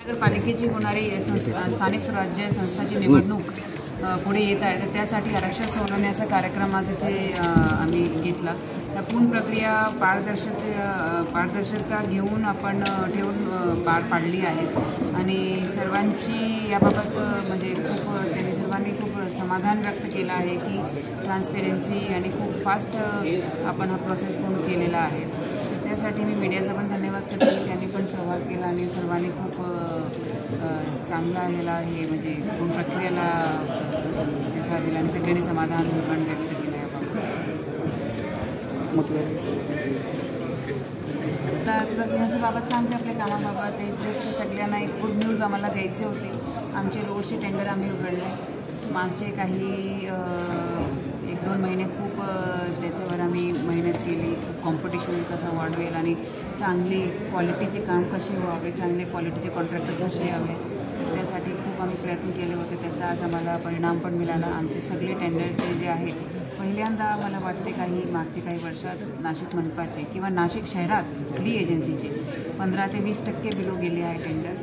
नगरपालिकेची होणारी स्थानिक स्वराज्य संस्थाची निवडणूक पुढे येत आहे, तर त्यासाठी आरक्षण सोडवण्याचा कार्यक्रम आज इथे आम्ही घेतला. त्या पूर्ण प्रक्रिया पारदर्शकता घेऊन आपण ठेवून पार पाडली आहे आणि सर्वांची याबाबत म्हणजे त्यांनी सर्वांनी खूप समाधान व्यक्त केलं आहे की ट्रान्सपेरन्सी आणि खूप फास्ट आपण हा प्रोसेस पूर्ण केलेला आहे. त्यासाठी मी मीडियाचा पण धन्यवाद करते, त्यांनी पण सहभाग केला आणि सर्वांनी खूप चांगला ह्याला हे म्हणजे पूर्ण प्रक्रियेला प्रतिसाद दिला आणि सगळ्यांनी समाधान पण व्यक्त केलं आहे. तुला सिंहासनाबाबत सांगते आपल्या कामाबाबत. एक जस्ट सगळ्यांना एक गुड न्यूज आम्हाला द्यायची होती. आमचे रोडचे टेंडर आम्ही उघडले. मागचे काही 1-2 महिने खूप त्याच्यावर आम्ही मेहनत केली. खूप कॉम्पिटिशन कसं वाढवेल आणि चांगली क्वालिटीचे काम कसे व्हावे, चांगले क्वालिटीचे कॉन्ट्रॅक्टर्स कसे यावे, त्यासाठी खूप आम्ही प्रयत्न केले होते. त्याचा आज आम्हाला परिणाम पण मिळाला. आमचे सगळे टेंडरचे जे आहेत पहिल्यांदा मला वाटते मागचे काही वर्षात नाशिक मनपाचे किंवा नाशिक शहरात डी एजन्सीचे 15 ते 20% बिलो गेले आहे टेंडर.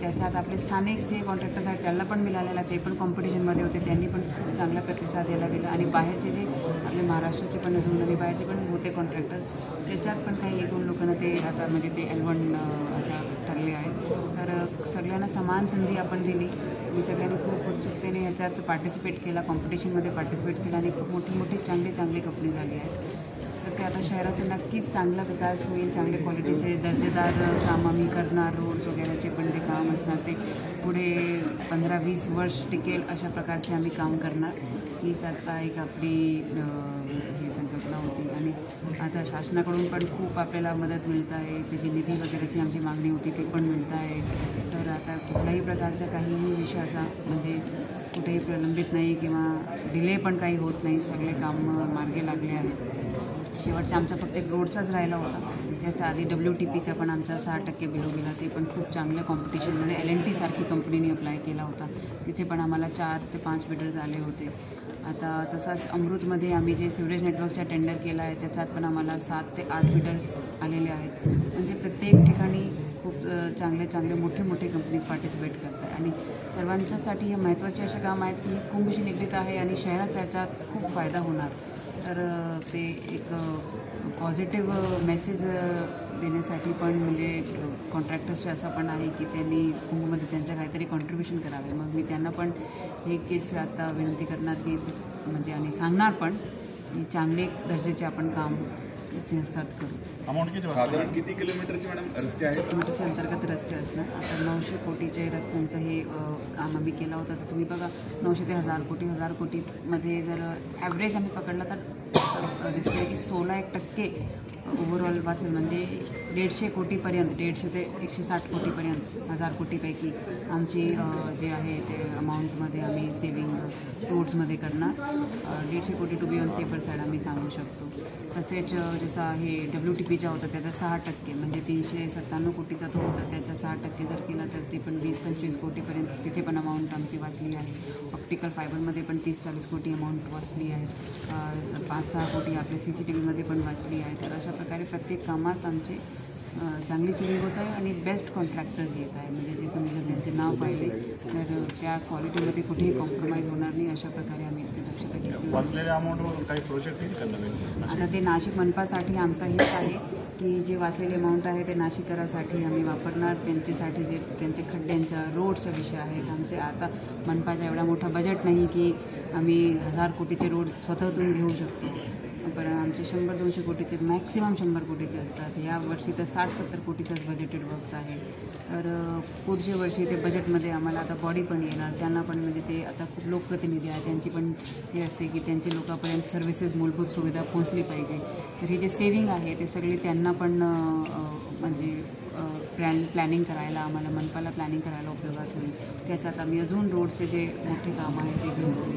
त्याच्यात आपले स्थानिक जे कॉन्ट्रॅक्टर्स आहेत त्यांना पण मिळालेला, ते पण कॉम्पिटिशनमध्ये होते, त्यांनी पण खूप चांगला प्रतिसाद द्यायला दिला. आणि बाहेरचे जे आपले महाराष्ट्राचे पण अजून आणि बाहेरचे पण होते कॉन्ट्रॅक्टर्स, त्याच्यात पण काही 1-2 लोकांना ते आता म्हणजे ते L1 आता ठरले आहे. तर सगळ्यांना समान संधी आपण दिली आणि सगळ्यांनी खूप उत्सुकतेने ह्याच्यात पार्टिसिपेट केला, कॉम्पिटिशनमध्ये पार्टिसिपेट केला आणि खूप मोठी चांगली कंपनी झाली आहे. तर ते आता शहराचा नक्कीच चांगला विकास होईल. चांगले क्वालिटीचे दर्जेदार काम आम्ही करणार. रोड्स वगैरेचे पण जे काम असणार ते पुढे 15-20 वर्ष टिकेल अशा प्रकारचे आम्ही काम करणार. हीच आता एक आपली ही संकल्पना होती आणि आता शासनाकडून पण खूप आपल्याला मदत मिळत आहे. त्याची निधी वगैरेची आमची मागणी होती ते पण मिळत आहे. तर आता कुठल्याही प्रकारचा काहीही विषय असा म्हणजे कुठेही प्रलंबित नाही किंवा डिले पण काही होत नाही. सगळे काम मार्गी लागले आहेत. शेवटचा आमचा फक्त एक रोडचाच राहिला होता. त्याच्या आधी WTPचा पण आमचा 6% बिलो गेला. ते पण खूप चांगल्या कॉम्पिटिशनमध्ये L&T सारखी कंपनीने अप्लाय केला होता. तिथे पण आम्हाला 4 ते 5 बिडर्स आले होते. आता तसाच अमृतमध्ये आम्ही जे सिवरेज नेटवर्कचा टेंडर केला आहे त्याच्यात पण आम्हाला 7 ते 8 बिडर्स आलेले आहेत. म्हणजे प्रत्येक ठिकाणी खूप चांगले मोठे कंपनीज पार्टिसिपेट करत आहे आणि सर्वांच्यासाठी हे महत्त्वाचे असे काम आहेत की कुंभशी निगडीत आहे आणि शहराचा याच्यात खूप फायदा होणार. तर ते एक पॉझिटिव्ह मेसेज देण्यासाठी पण म्हणजे कॉन्ट्रॅक्टर्सचे असं पण आहे की त्यांनी कुंभमध्ये त्यांचं काहीतरी कॉन्ट्रीब्युशन करावे. मग मी त्यांना पण हे केस आता विनंती करणार की म्हणजे आणि सांगणार पण की चांगले दर्जाचे आपण काम सिंहस्थात करू. साधारण किती किलोमीटरचे मॅडम रस्ते आहेत? किलोमीटरच्या अंतर्गत रस्ते असणार. आता 900 कोटीचे रस्त्यांचं हे काम आम्ही केलं होतं. तर तुम्ही बघा 900 ते 1000 कोटीमध्ये जर ॲव्हरेज आम्ही पकडला तर दिसते की 16% ओव्हरऑल वाचेल. म्हणजे 150 कोटीपर्यंत 150 ते 160 कोटीपर्यंत 1000 कोटीपैकी आमची जे आहे ते अमाऊंटमध्ये आम्ही सेविंग रोड्समध्ये करणार. 150 कोटी to be on safer side आम्ही सांगू शकतो. तसेच जसं आहे WTPचा होता त्याचा 6% म्हणजे 397 कोटीचा तो होता, त्याचा 6% जर केला तर ते पण 20-25 कोटीपर्यंत तिथे पण अमाऊंट आमची वाचली आहे. ऑप्टिकल फायबरमध्ये पण 30-40 कोटी अमाऊंट वाचली आहे. 5-6 कोटी आपल्या CCTVमध्ये पण वाचली आहे. तर अशा प्रकारे प्रत्येक कामात आमचे चांगली सेविंग होत आहे आणि बेस्ट कॉन्ट्रॅक्टर्स येत आहे. म्हणजे जे तुम्ही जर त्यांचे नाव पाहिले तर त्या क्वालिटीमध्ये कुठेही कॉम्प्रोमाइज होणार नाही अशा प्रकारे आम्ही दक्षता घेतली. वाचलेल्या अमाऊंटवर काही प्रोजेक्ट आता ते नाशिक मनपासाठी आमचा हेच आहे की जे वाचलेले अमाऊंट आहे ते नाशिककरासाठी आम्ही वापरणार. त्यांच्यासाठी जे त्यांचे खड्ड्यांच्या रोडचा विषय आहेत आमचे. आता मनपाचा एवढा मोठा बजेट नाही की आम्ही 1000 कोटीचे रोड स्वतःतून घेऊ शकतो. पण आमचे 100-200 कोटीचे मॅक्सिमम 100 कोटीचे असतात. या वर्षी तर 60-70 कोटीचंच बजेटेड वर्क्स आहे. तर पुढच्या वर्षी ते बजेटमध्ये आम्हाला आता बॉडी पण येणार. त्यांना पण म्हणजे ते आता खूप लोकप्रतिनिधी आहे त्यांची पण हे असते की त्यांची लोकांपर्यंत सर्व्हिसेस मूलभूत सुविधा पोहोचली पाहिजे. तर हे जे सेविंग आहे ते सगळे त्यांना पण म्हणजे प्लॅनिंग करायला आम्हाला मनपाला प्लॅनिंग करायला उपयोगात होईल. त्याच्यात आम्ही अजून रोडचे जे मोठे काम आहे ते घेऊन करू.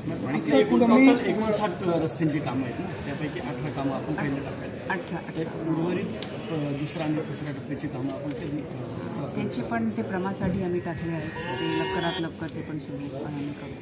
59 रस्त्यांची कामं आहेत ना, त्यापैकी 18 कामं आपण पहिल्या टप्प्यात 18 उर्वरित दुसऱ्या आणि तिसऱ्या टप्प्याची कामं आपण केली. त्यांचे पण ते प्रमासाठी आम्ही टाकले आहेत. ते लवकरात लवकर ते पण सुरू आम्ही करू.